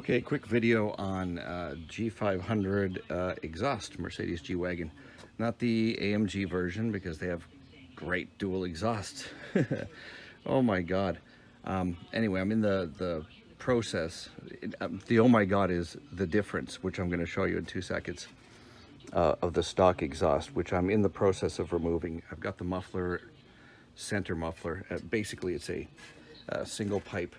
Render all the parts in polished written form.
Okay, quick video on G500 exhaust, Mercedes G-Wagon. Not the AMG version because they have great dual exhausts. Oh my God. Anyway, I'm in the process. The oh my God is the difference, which I'm going to show you in 2 seconds, of the stock exhaust, which I'm in the process of removing. I've got the muffler, center muffler. Basically, it's a single pipe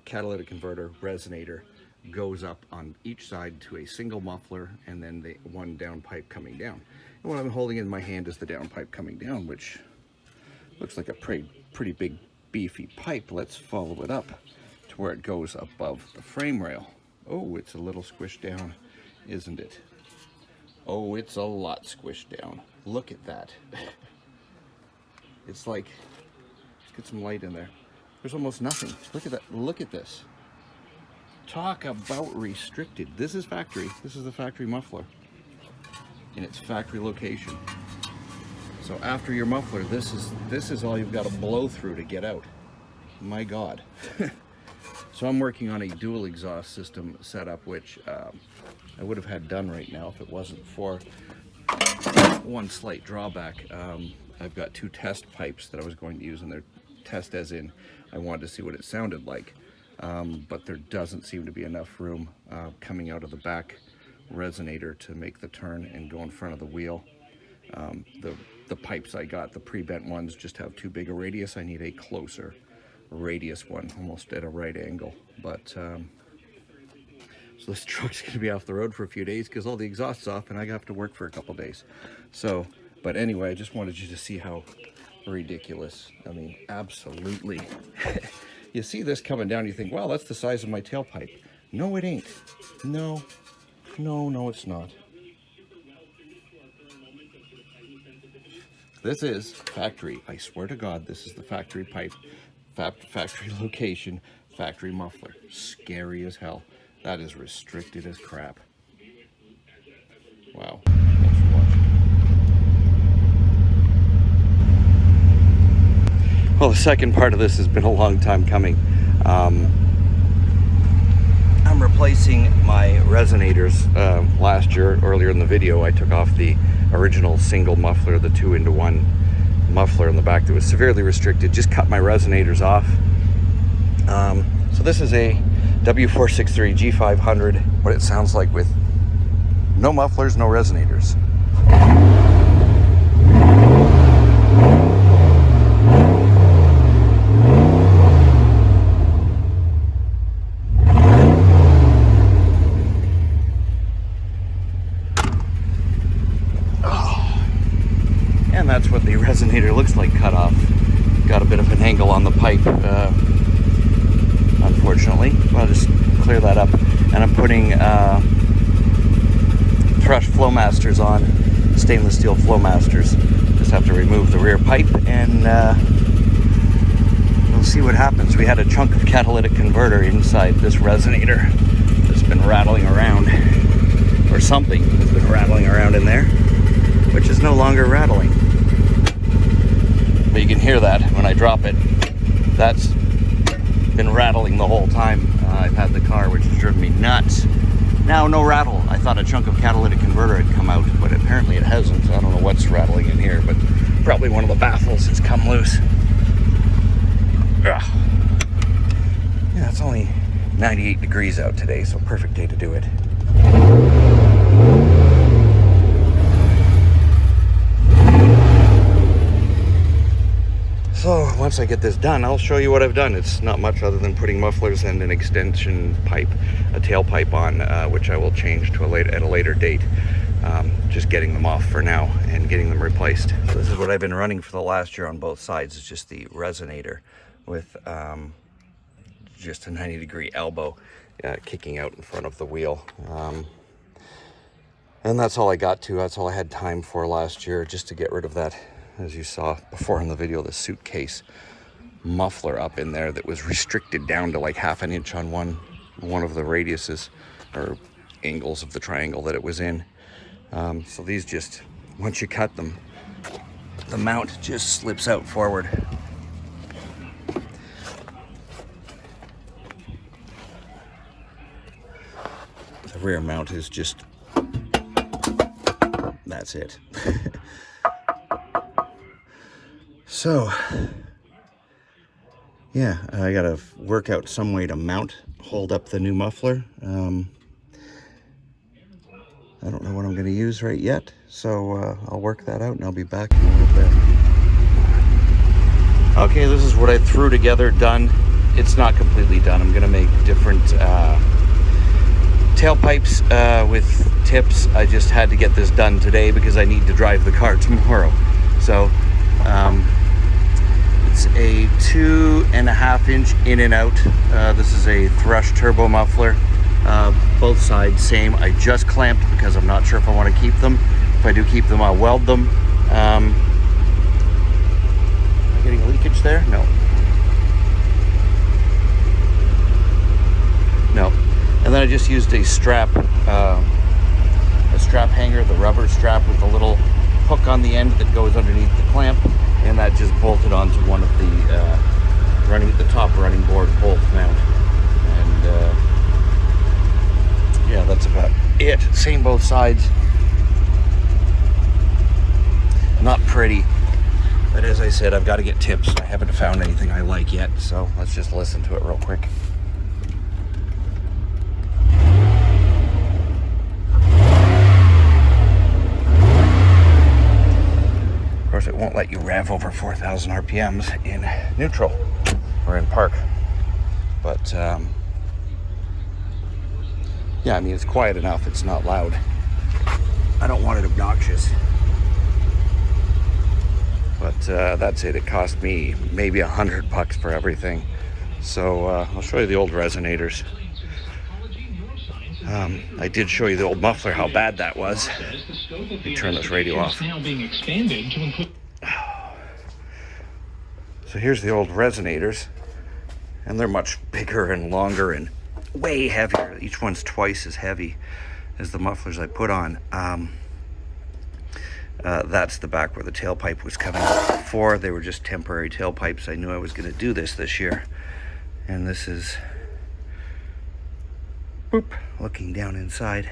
catalytic converter resonator, goes up on each side to a single muffler, and then the one down pipe coming down. And what I'm holding in my hand is the down pipe coming down, which looks like a pretty big beefy pipe. Let's follow it up to where it goes above the frame rail. Oh, it's a little squished down, isn't it? Oh, it's a lot squished down. Look at that. It's like, let's get some light in there. There's almost nothing. Look at that. Look at this. Talk about restricted. This is factory. This is the factory muffler in its factory location. So after your muffler, this is all you've got to blow through to get out. My God. So I'm working on a dual exhaust system setup, which I would have had done right now if it wasn't for one slight drawback. I've got 2 test pipes that I was going to use, and they're test as in I wanted to see what it sounded like. But there doesn't seem to be enough room coming out of the back resonator to make the turn and go in front of the wheel. The pipes I got, the pre-bent ones, just have too big a radius. I need a closer radius one, almost at a right angle. But so this truck's going to be off the road for a few days because all the exhaust's off, and I have to work for a couple days. So, but anyway, I just wanted you to see how ridiculous. I mean, absolutely. You see this coming down, you think, well, that's the size of my tailpipe. No, it ain't. No, it's not. This is factory. I swear to God, this is the factory pipe, factory location, factory muffler. Scary as hell. That is restricted as crap. Wow. Thanks for watching. Well, the second part of this has been a long time coming. I'm replacing my resonators. Last year, earlier in the video, I took off the original single muffler, the 2-into-1 muffler in the back that was severely restricted, just cut my resonators off. So this is a W463 G500, what it sounds like with no mufflers, no resonators. And that's what the resonator looks like cut off. Got a bit of an angle on the pipe, unfortunately. I'll just clear that up. And I'm putting Thrush Flowmasters on, stainless steel Flowmasters. Just have to remove the rear pipe, and we'll see what happens. We had a chunk of catalytic converter inside this resonator that's been rattling around, or something has been rattling around in there, which is no longer rattling. But you can hear that when I drop it. That's been rattling the whole time I've had the car, which has driven me nuts. Now, no rattle. I thought a chunk of catalytic converter had come out, but apparently it hasn't. I don't know what's rattling in here, but probably one of the baffles has come loose. Ugh. Yeah, it's only 98 degrees out today, so perfect day to do it. So once I get this done, I'll show you what I've done. It's not much other than putting mufflers and an extension pipe, a tailpipe on, which I will change to at a later date. Just getting them off for now and getting them replaced. So this is what I've been running for the last year on both sides. It's just the resonator with just a 90-degree elbow kicking out in front of the wheel. And that's all I got to. That's all I had time for last year, just to get rid of that, as you saw before in the video, the suitcase muffler up in there that was restricted down to like ½ an inch on one of the radiuses or angles of the triangle that it was in. So these just, once you cut them, the mount just slips out forward. rear mount is just, that's it. So, yeah, I gotta work out some way to hold up the new muffler. I don't know what I'm gonna use right yet, so I'll work that out and I'll be back in a little bit. Okay, this is what I threw together, done. It's not completely done. I'm gonna make different tailpipes with tips. I just had to get this done today because I need to drive the car tomorrow. So, it's a 2.5 inch in and out. This is a Thrush turbo muffler. Both sides same. I just clamped because I'm not sure if I want to keep them. If I do keep them, I'll weld them. Am I getting a leakage there? No. No. And then I just used a strap hanger, the rubber strap with a little hook on the end that goes underneath the clamp, and that just bolted onto one of the the top running board bolt mount. And yeah, that's about it. Same both sides. Not pretty, but as I said, I've got to get tips. I haven't found anything I like yet, so let's just listen to it real quick. Of course, it won't let you rev over 4,000 RPMs in neutral or in park, but yeah, I mean, it's quiet enough. It's not loud. I don't want it obnoxious. But that's it. It cost me maybe $100 for everything. So I'll show you the old resonators. I did show you the old muffler, how bad that was. Let me turn this radio off. So here's the old resonators, and they're much bigger and longer and way heavier. Each one's twice as heavy as the mufflers I put on. That's the back where the tailpipe was coming out before. They were just temporary tailpipes. I knew I was going to do this year. And this is, boop, looking down inside.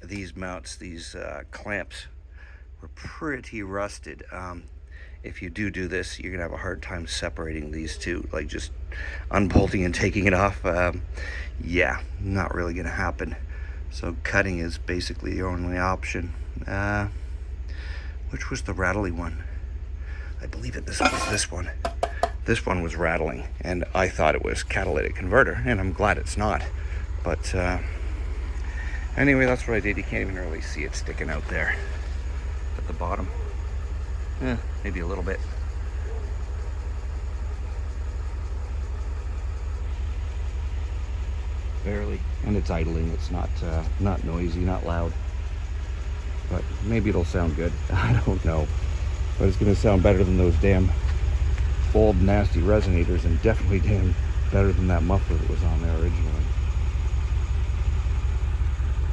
These mounts, these clamps were pretty rusted. If you do this, you're going to have a hard time separating these two, like just unbolting and taking it off. Yeah, not really going to happen. So cutting is basically the only option. Which was the rattly one? I believe this was this one. This one was rattling, and I thought it was catalytic converter, and I'm glad it's not. But anyway, that's what I did. You can't even really see it sticking out there at the bottom. Maybe a little bit. Barely. And it's idling. It's not noisy, not loud. But maybe it'll sound good. I don't know. But it's going to sound better than those damn old nasty resonators, and definitely damn better than that muffler that was on there originally.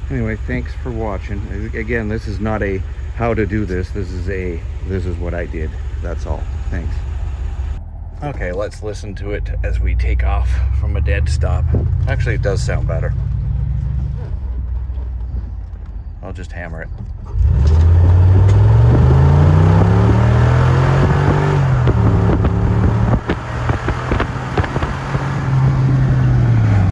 Anyway, thanks for watching. Again, this is not a how to do this. This is what I did. That's all. Thanks. Okay, let's listen to it as we take off from a dead stop. Actually, it does sound better. I'll just hammer it.